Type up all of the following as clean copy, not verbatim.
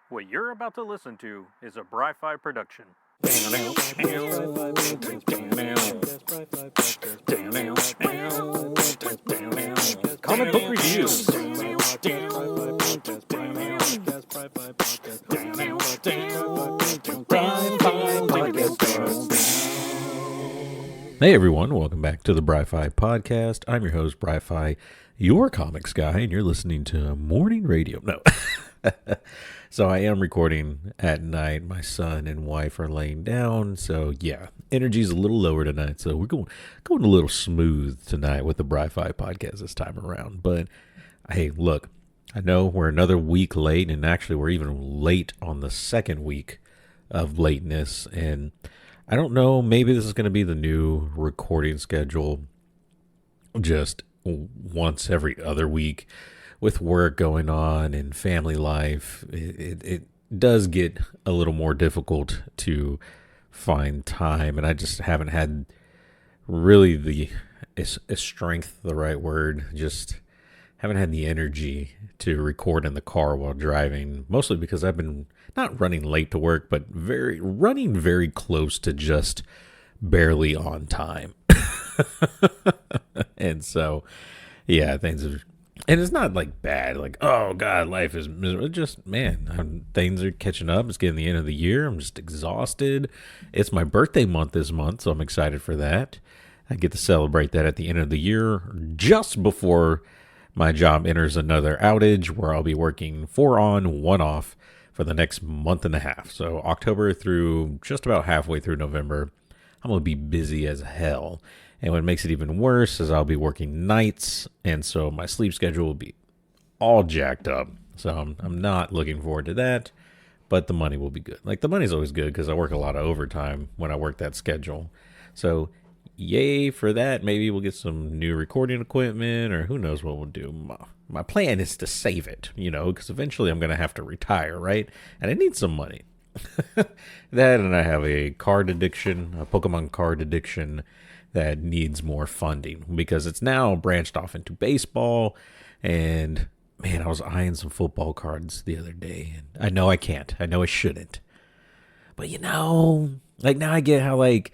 What you're about to listen to is a Bry-Fy production. Comic book reviews. Hey everyone, welcome back to the Bry-Fy podcast. I'm your host, Bry-Fy, your comics guy, and you're listening to morning radio. No. So I am recording at night. My son and wife are laying down. So yeah, energy's a little lower tonight. So we're going a little smooth tonight with the Bry-Fy podcast this time around. But hey, look, I know we're another week late, and actually we're even late on the second week of lateness. And I don't know, maybe this is going to be the new recording schedule, just once every other week. With work going on and family life, it does get a little more difficult to find time. And I just haven't had really is strength the right word? Just haven't had the energy to record in the car while driving, mostly because I've been not running late to work, but running very close to just barely on time. And so, yeah, and it's not like bad, like, oh God, life is miserable. Just, man, things are catching up. It's getting the end of the year. I'm just exhausted. It's my birthday month this month, so I'm excited for that. I get to celebrate that at the end of the year, just before my job enters another outage where I'll be working 4 on, 1 off for the next month and a half. So October through just about halfway through November, I'm going to be busy as hell. And what makes it even worse is I'll be working nights, and so my sleep schedule will be all jacked up. So I'm not looking forward to that, but the money will be good. Like, the money's always good because I work a lot of overtime when I work that schedule. So yay for that. Maybe we'll get some new recording equipment, or who knows what we'll do. My plan is to save it, because eventually I'm going to have to retire, right? And I need some money. That, and I have a Pokemon card addiction that needs more funding because it's now branched off into baseball. And man, I was eyeing some football cards the other day, and I know I can't. I know I shouldn't. But like, now I get how, like,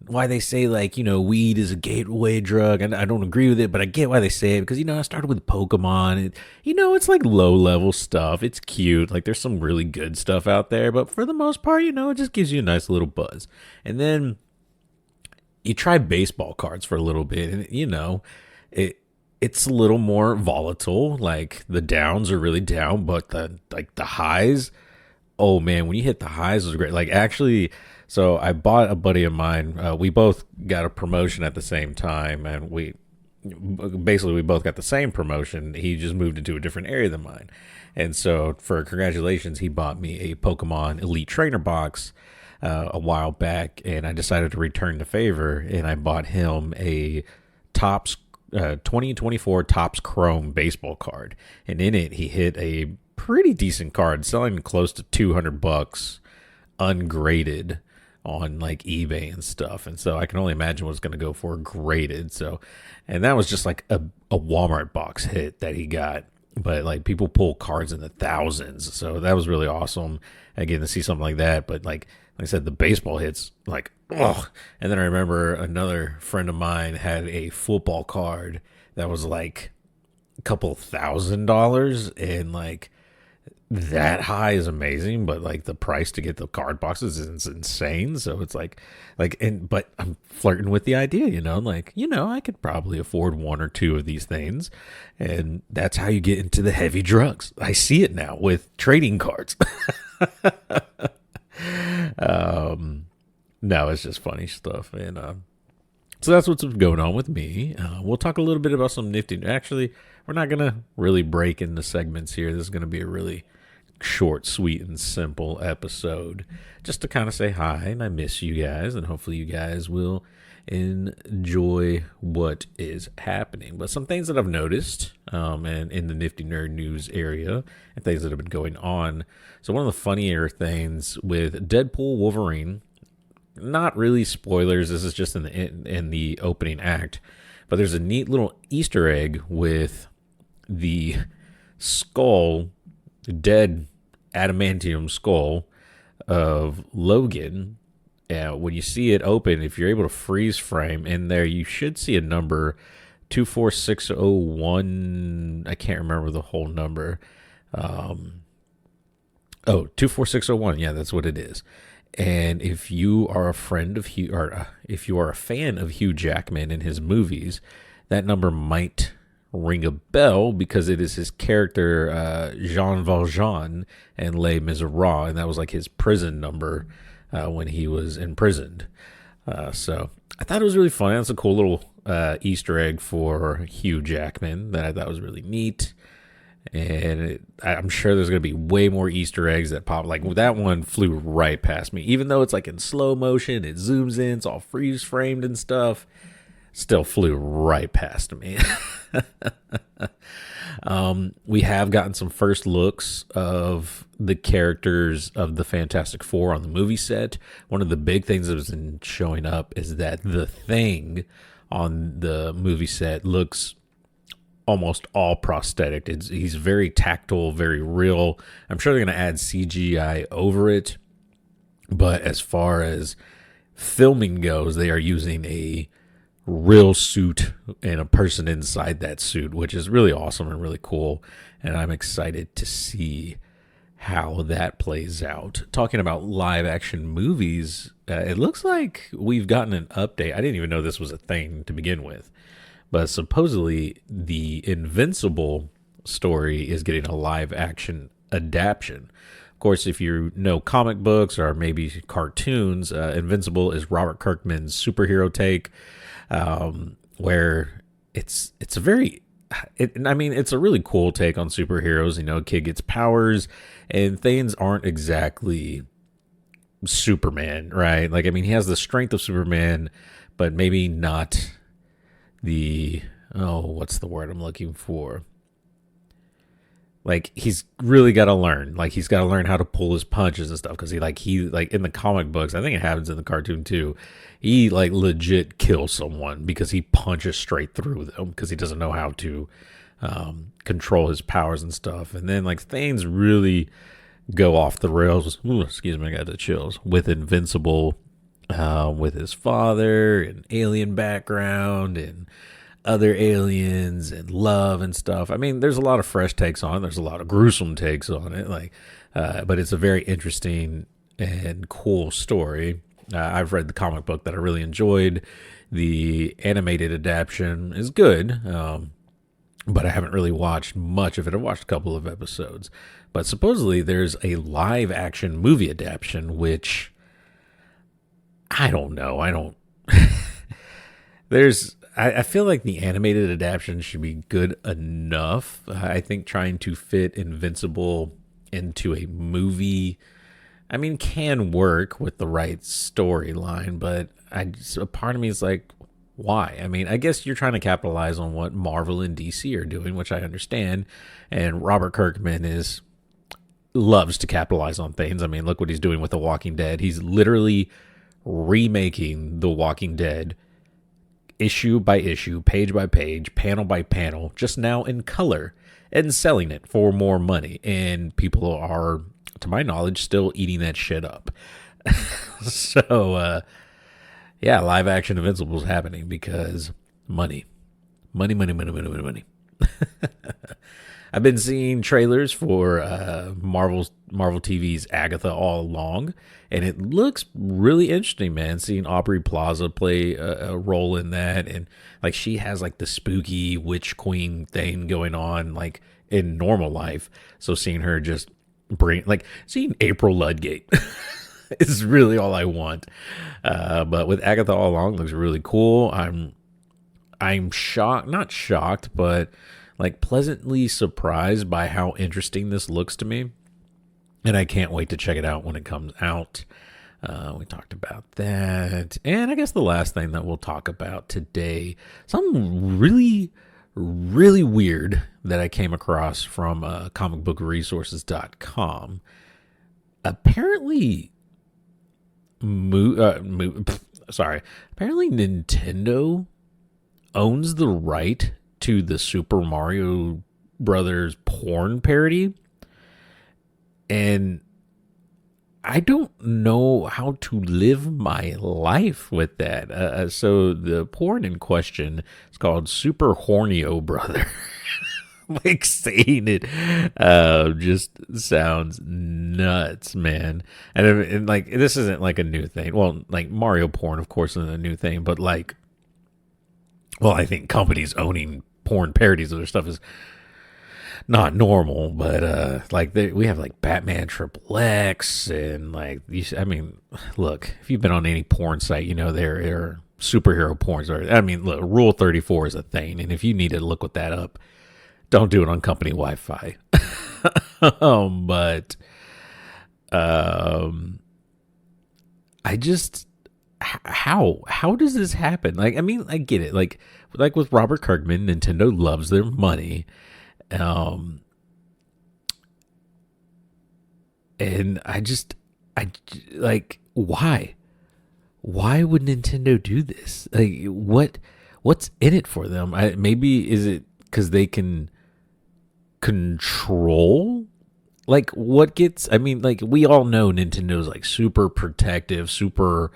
why they say, like, weed is a gateway drug. And I don't agree with it, but I get why they say it because, I started with Pokemon. It's like low level stuff. It's cute. Like, there's some really good stuff out there, but for the most part, it just gives you a nice little buzz. And then you try baseball cards for a little bit, and it's a little more volatile. Like, the downs are really down, but the highs, oh man, when you hit the highs, it was great. Like, actually, so I bought a buddy of mine. We both got a promotion at the same time, and we both got the same promotion. He just moved into a different area than mine, and so for congratulations, he bought me a Pokemon Elite Trainer box a while back, and I decided to return the favor, and I bought him a Topps 2024 Topps Chrome baseball card, and in it he hit a pretty decent card, selling close to $200 ungraded on like eBay and stuff. And so I can only imagine what it's going to go for graded. So, and that was just like a Walmart box hit that he got. But like, people pull cards in the thousands. So that was really awesome again to see something like that. But like I said, the baseball hits, like, oh. And then I remember another friend of mine had a football card that was like a couple $1,000, and like, that high is amazing, but like the price to get the card boxes is insane. So it's but I'm flirting with the idea, I could probably afford 1 or 2 of these things, and that's how you get into the heavy drugs. I see it now with trading cards. No, it's just funny stuff. And so that's what's going on with me. We'll talk a little bit about some nifty. Actually, we're not going to really break into segments here. This is going to be a really short, sweet, and simple episode, just to kind of say hi, and I miss you guys, and hopefully you guys will enjoy what is happening. But some things that I've noticed, and in the Nifty Nerd News area, and things that have been going on. So one of the funnier things with Deadpool Wolverine, not really spoilers, this is just in the opening act, but there's a neat little Easter egg with the skull, dead adamantium skull of Logan. When you see it open, if you're able to freeze frame in there, you should see a number 24601. I can't remember the whole number. 24601. Yeah, that's what it is. And if you are a friend of Hugh, or if you are a fan of Hugh Jackman and his movies, that number might ring a bell because it is his character Jean Valjean in Les Miserables, and that was like his prison number when he was imprisoned. So I thought it was really funny. That's a cool little Easter egg for Hugh Jackman that I thought was really neat. And I'm sure there's going to be way more Easter eggs that pop. Like that one flew right past me. Even though it's like in slow motion, it zooms in, it's all freeze framed and stuff. Still flew right past me. We have gotten some first looks of the characters of the Fantastic Four on the movie set. One of the big things that was showing up is that the Thing on the movie set looks almost all prosthetic. He's very tactile, very real. I'm sure they're going to add CGI over it. But as far as filming goes, they are using a real suit and a person inside that suit, which is really awesome and really cool. And I'm excited to see how that plays out. Talking about live action movies, it looks like we've gotten an update. I didn't even know this was a thing to begin with. But supposedly the Invincible story is getting a live action adaptation. Of course, if you know comic books or maybe cartoons, Invincible is Robert Kirkman's superhero take, where it's a very, it's a really cool take on superheroes. You know, a kid gets powers and things aren't exactly Superman, right? Like, I mean, he has the strength of Superman, but maybe not what's the word I'm looking for? Like, he's really got to learn. Like, he's got to learn how to pull his punches and stuff. Because he in the comic books, I think it happens in the cartoon too. He like legit kills someone because he punches straight through them because he doesn't know how to control his powers and stuff. And then like things really go off the rails. Ooh, excuse me, I got the chills with Invincible. With his father and alien background and other aliens and love and stuff. I mean, there's a lot of fresh takes on it. There's a lot of gruesome takes on it. But it's a very interesting and cool story. I've read the comic book that I really enjoyed. The animated adaptation is good, but I haven't really watched much of it. I've watched a couple of episodes. But supposedly there's a live action movie adaptation, which I don't know. I feel like the animated adaptation should be good enough. I think trying to fit Invincible into a movie, can work with the right storyline, but a part of me is like, why? I guess you're trying to capitalize on what Marvel and DC are doing, which I understand. And Robert Kirkman loves to capitalize on things. Look what he's doing with The Walking Dead. He's literally remaking The Walking Dead issue by issue, page by page, panel by panel, just now in color and selling it for more money. And people are, to my knowledge, still eating that shit up. So, live action Invincible is happening because money. Money. I've been seeing trailers for Marvel TV's Agatha all along, and it looks really interesting, man. Seeing Aubrey Plaza play a role in that, and like she has like the spooky witch queen thing going on like in normal life. So seeing her just seeing April Ludgate is really all I want. But with Agatha all along, looks really cool. I'm shocked, not shocked, but like pleasantly surprised by how interesting this looks to me. And I can't wait to check it out when it comes out. We talked about that. And I guess the last thing that we'll talk about today, something really, really weird that I came across from comicbookresources.com. Apparently, apparently Nintendo owns the right to the Super Mario Brothers porn parody. And I don't know how to live my life with that. So the porn in question is called Super Hornio Brother. Like saying it just sounds nuts, man. And like this isn't like a new thing. Well, like Mario porn, of course, isn't a new thing, but like, well, I think companies owning porn parodies of their stuff is not normal, but like we have like Batman Triple X and like these. I mean, look, if you've been on any porn site, you know there are superhero porns. I mean, look, Rule 34 is a thing, and if you need to look that up, don't do it on company Wi-Fi. But I just how does this happen? Like, I mean, I get it. Like with Robert Kirkman, Nintendo loves their money. And I like, why would Nintendo do this? Like, what's in it for them? Maybe is it because they can control like what gets, I mean, like we all know Nintendo's like super protective, super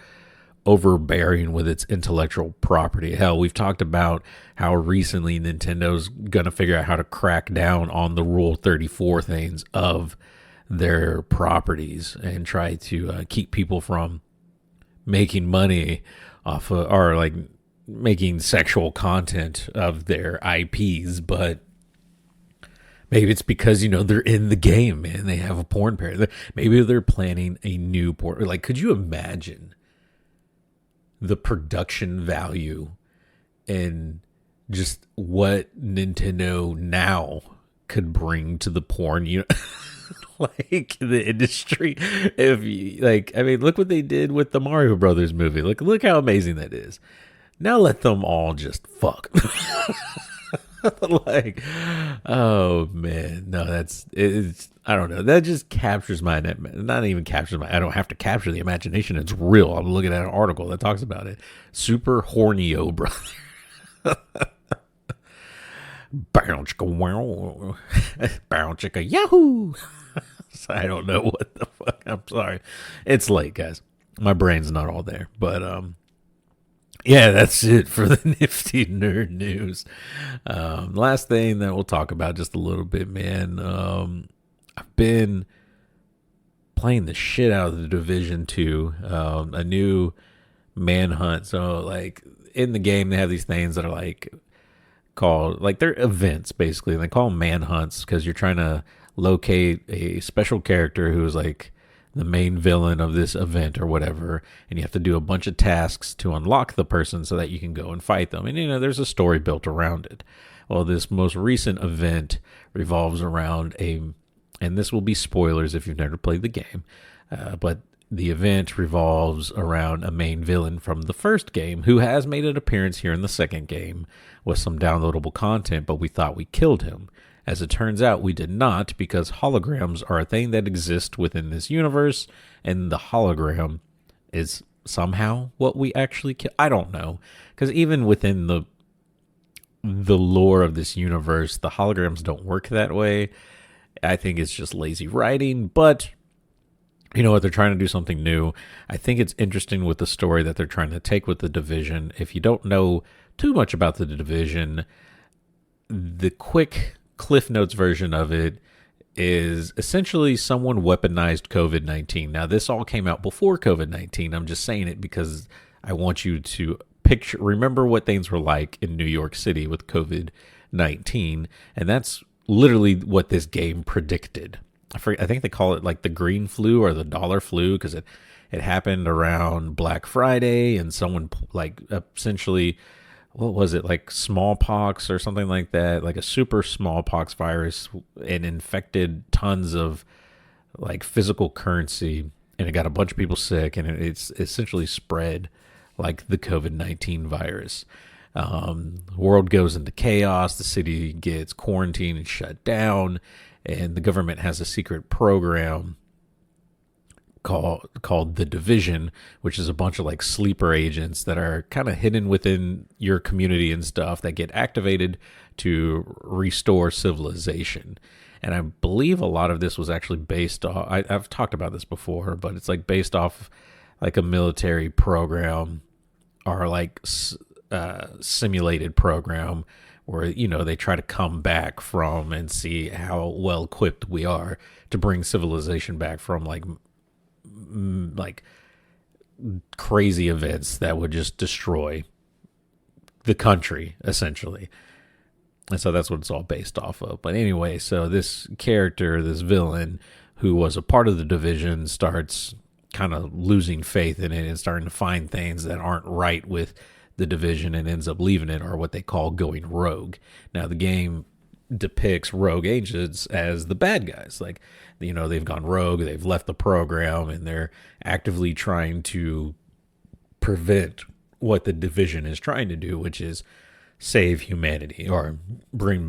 overbearing with its intellectual property. Hell, we've talked about how recently Nintendo's gonna figure out how to crack down on the Rule 34 things of their properties and try to keep people from making money off of, or like making sexual content of their IPs. But maybe it's because, you know, they're in the game, man. They have a porn parody. Maybe they're planning a new porn. Like, could you imagine the production value and just what Nintendo now could bring to the porn, you know, like the industry? If you, like, I mean, look what they did with the Mario Brothers movie. Look how amazing that is. Now let them all just fuck. Like, oh man, no, it's I don't know. That just captures my, not even captures my, I don't have to capture the imagination. It's real. I'm looking at an article that talks about it. Super Hornio Brother. Bow chicka wow. Bow chicka yahoo. I don't know what the fuck. I'm sorry. It's late, guys. My brain's not all there. But yeah, that's it for the nifty nerd news. Last thing that we'll talk about just a little bit, man. I've been playing the shit out of the Division 2, a new manhunt. So, like, in the game, they have these things that are like called, like, they're events basically. And they call them manhunts because you're trying to locate a special character who's like the main villain of this event or whatever, and you have to do a bunch of tasks to unlock the person so that you can go and fight them. And, you know, there's a story built around it. Well, this most recent event revolves around and this will be spoilers if you've never played the game, but the event revolves around a main villain from the first game who has made an appearance here in the second game with some downloadable content, but we thought we killed him. As it turns out, we did not, because holograms are a thing that exists within this universe, and the hologram is somehow what we actually kill. I don't know, because even within the lore of this universe, the holograms don't work that way. I think it's just lazy writing, but you know what? They're trying to do something new. I think it's interesting with the story that they're trying to take with the Division. If you don't know too much about the Division, the quick Cliff Notes version of it is essentially someone weaponized COVID-19. Now, this all came out before COVID-19. I'm just saying it because I want you to remember what things were like in New York City with COVID-19, and that's literally what this game predicted. I think they call it like the green flu or the dollar flu because it happened around Black Friday, and someone like essentially, what was it, like smallpox or something like that, like a super smallpox virus, and infected tons of like physical currency, and it got a bunch of people sick, and it's essentially spread like the COVID-19 virus. World goes into chaos, the city gets quarantined and shut down, and the government has a secret program called the Division, which is a bunch of like sleeper agents that are kind of hidden within your community and stuff that get activated to restore civilization. And I believe a lot of this was actually based off, I've talked about this before, but it's like based off like a military program or like simulated program where, you know, they try to come back from and see how well equipped we are to bring civilization back from like crazy events that would just destroy the country, essentially. And so that's what it's all based off of. But anyway, so this character, this villain who was a part of the division, starts kind of losing faith in it and starting to find things that aren't right with the division and ends up leaving it, or what they call going rogue. Now, the game depicts rogue agents as the bad guys. Like, you know, they've gone rogue, they've left the program, and they're actively trying to prevent what the division is trying to do, which is save humanity or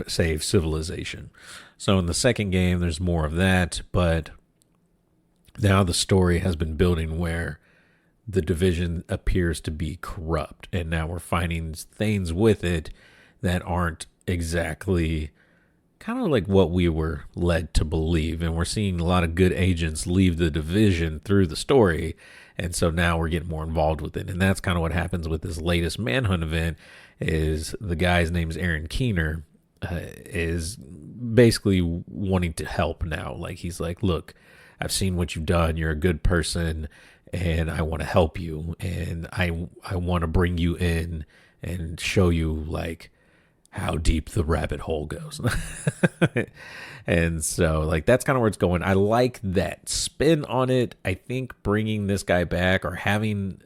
save civilization. So in the second game, there's more of that, but now the story has been building where the division appears to be corrupt, and now we're finding things with it that aren't exactly kind of like what we were led to believe. And we're seeing a lot of good agents leave the division through the story, and so now we're getting more involved with it. And that's kind of what happens with this latest Manhunt event. Is the guy's name is Aaron Keener, is basically wanting to help now. Like, he's like, look, I've seen what you've done. You're a good person, and I want to help you, and I want to bring you in and show you like how deep the rabbit hole goes. And so like that's kind of where it's going. I like that spin on it. I think bringing this guy back or having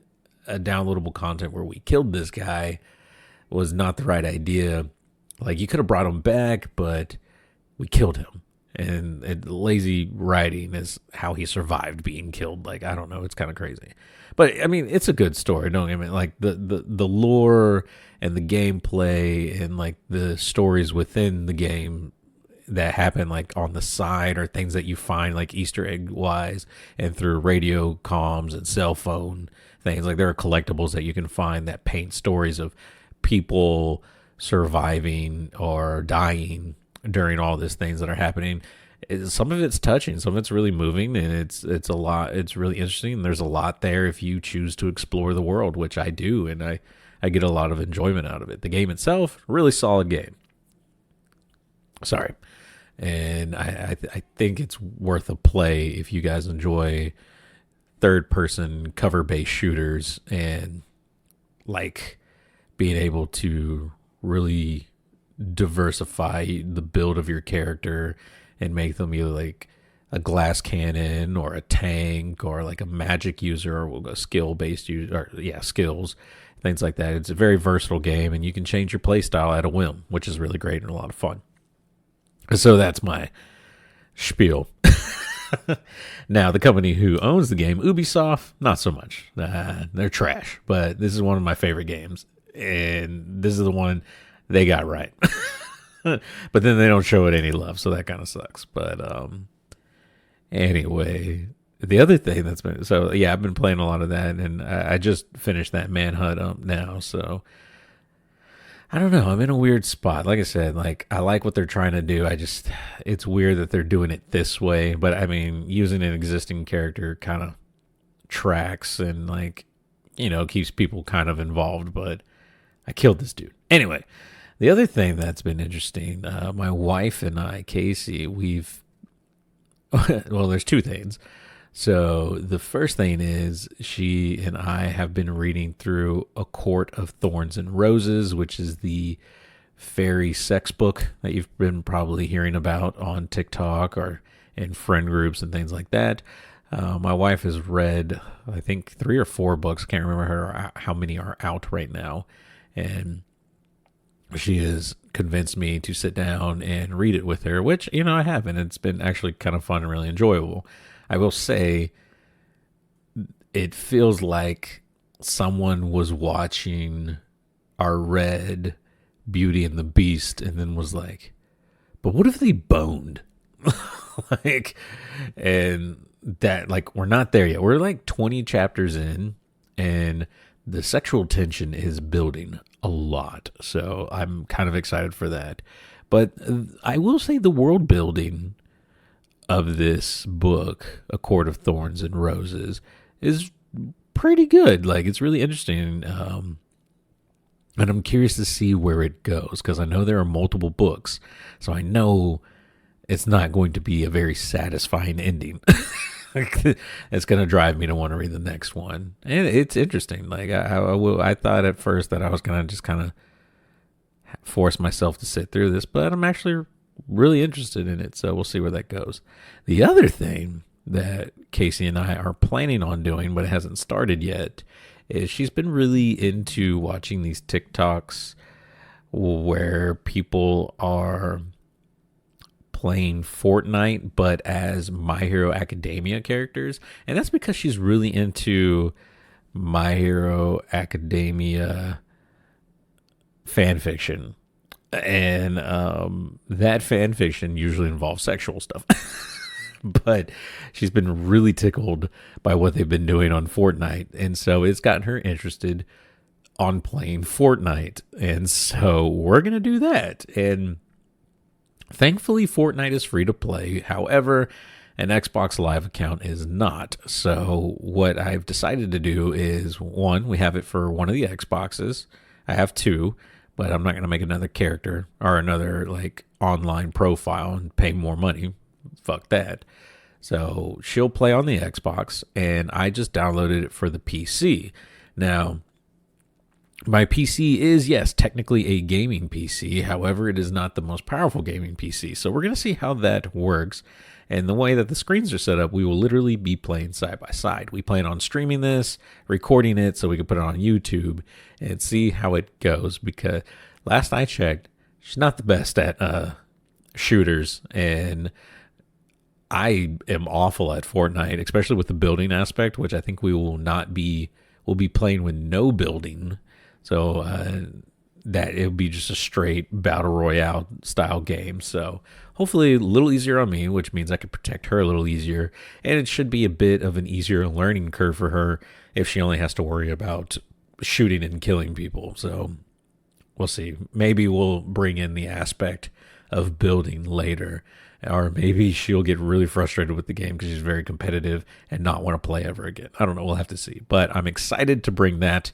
a downloadable content where we killed this guy was not the right idea. Like, you could have brought him back, but we killed him. And lazy writing is how he survived being killed. Like, I don't know. It's kind of crazy. But, I mean, it's a good story. Don't get me like the lore and the gameplay and, like, the stories within the game that happen, like, on the side, or things that you find, like, Easter egg-wise and through radio comms and cell phone things. Like, there are collectibles that you can find that paint stories of people surviving or dying during all these things that are happening. Some of it's touching, some of it's really moving, and it's a lot. It's really interesting, and there's a lot there if you choose to explore the world, which I do, and I get a lot of enjoyment out of it. The game itself, really solid game. Sorry. And I think it's worth a play if you guys enjoy third-person cover-based shooters and like being able to really diversify the build of your character and make them either like a glass cannon or a tank or like a magic user or a skill-based user, or skills, things like that. It's a very versatile game, and you can change your play style at a whim, which is really great and a lot of fun. So that's my spiel. Now, the company who owns the game, Ubisoft, not so much. They're trash, but this is one of my favorite games, and this is the one they got right. But then they don't show it any love, so that kind of sucks. But anyway, the other thing that's been... So, yeah, I've been playing a lot of that, and I just finished that Manhunt up now, so... I don't know. I'm in a weird spot. Like I said, like, I like what they're trying to do. It's weird that they're doing it this way, but I mean, using an existing character kind of tracks and, like, you know, keeps people kind of involved, but I killed this dude. Anyway, the other thing that's been interesting, my wife and I, Casey, well, there's two things. So the first thing is she and I have been reading through A Court of Thorns and Roses, which is the fairy sex book that you've been probably hearing about on TikTok or in friend groups and things like that. My wife has read, I think, 3 or 4 books. Can't remember how many are out right now. And she has convinced me to sit down and read it with her, which, you know, I have. And it's been actually kind of fun and really enjoyable. I will say it feels like someone was watching our read Beauty and the Beast and then was like, but what if they boned? Like, and that, like, we're not there yet. We're like 20 chapters in, and the sexual tension is building a lot. So I'm kind of excited for that. But I will say the world building of this book, A Court of Thorns and Roses, is pretty good. Like, it's really interesting. And I'm curious to see where it goes, because I know there are multiple books. So I know it's not going to be a very satisfying ending. It's going to drive me to want to read the next one. And it's interesting. Like, I thought at first that I was going to just kind of force myself to sit through this, but I'm actually really interested in it. So we'll see where that goes. The other thing that Casey and I are planning on doing, but it hasn't started yet, is she's been really into watching these TikToks where people are playing Fortnite, but as My Hero Academia characters. And that's because she's really into My Hero Academia fan fiction. And that fan fiction usually involves sexual stuff. But she's been really tickled by what they've been doing on Fortnite. And so it's gotten her interested on playing Fortnite. And so we're going to do that. And thankfully, Fortnite is free to play. However, an Xbox Live account is not. So what I've decided to do is, one, we have it for one of the Xboxes. I have two, but I'm not going to make another character or another like online profile and pay more money. Fuck that. So she'll play on the Xbox, and I just downloaded it for the PC. Now, my PC is, yes, technically a gaming PC. However, it is not the most powerful gaming PC. So we're going to see how that works. And the way that the screens are set up, we will literally be playing side by side. We plan on streaming this, recording it so we can put it on YouTube and see how it goes. Because last I checked, she's not the best at shooters. And I am awful at Fortnite, especially with the building aspect, which I think we will not be. We'll be playing with no building. So that it'll be just a straight battle royale style game. So hopefully a little easier on me, which means I can protect her a little easier. And it should be a bit of an easier learning curve for her if she only has to worry about shooting and killing people. So we'll see. Maybe we'll bring in the aspect of building later. Or maybe she'll get really frustrated with the game because she's very competitive and not want to play ever again. I don't know. We'll have to see. But I'm excited to bring that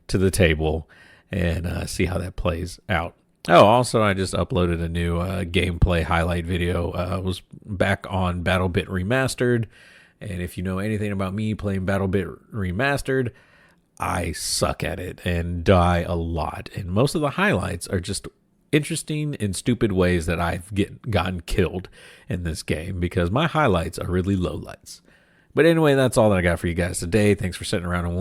to the table and see how that plays out. Oh, also, I just uploaded a new gameplay highlight video. I was back on BattleBit Remastered. And if you know anything about me playing BattleBit Remastered, I suck at it and die a lot. And most of the highlights are just interesting and stupid ways that I've gotten killed in this game because my highlights are really lowlights. But anyway, that's all that I got for you guys today. Thanks for sitting around and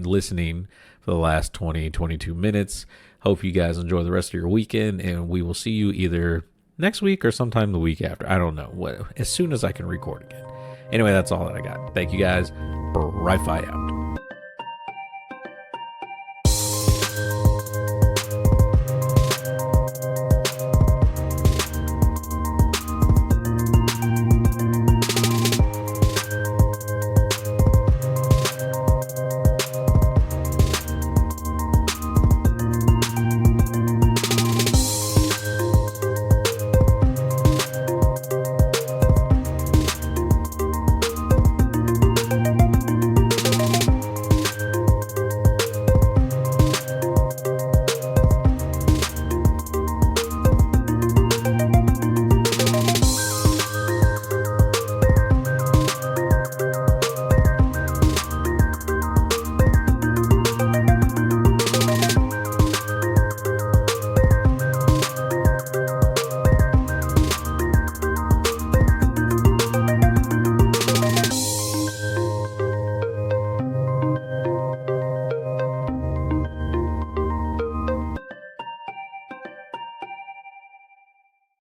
listening for the last 22 minutes. Hope you guys enjoy the rest of your weekend, and we will see you either next week or sometime the week after. I don't know, as soon as I can record again. Anyway, that's all that I got. Thank you guys. Bry-Fy out.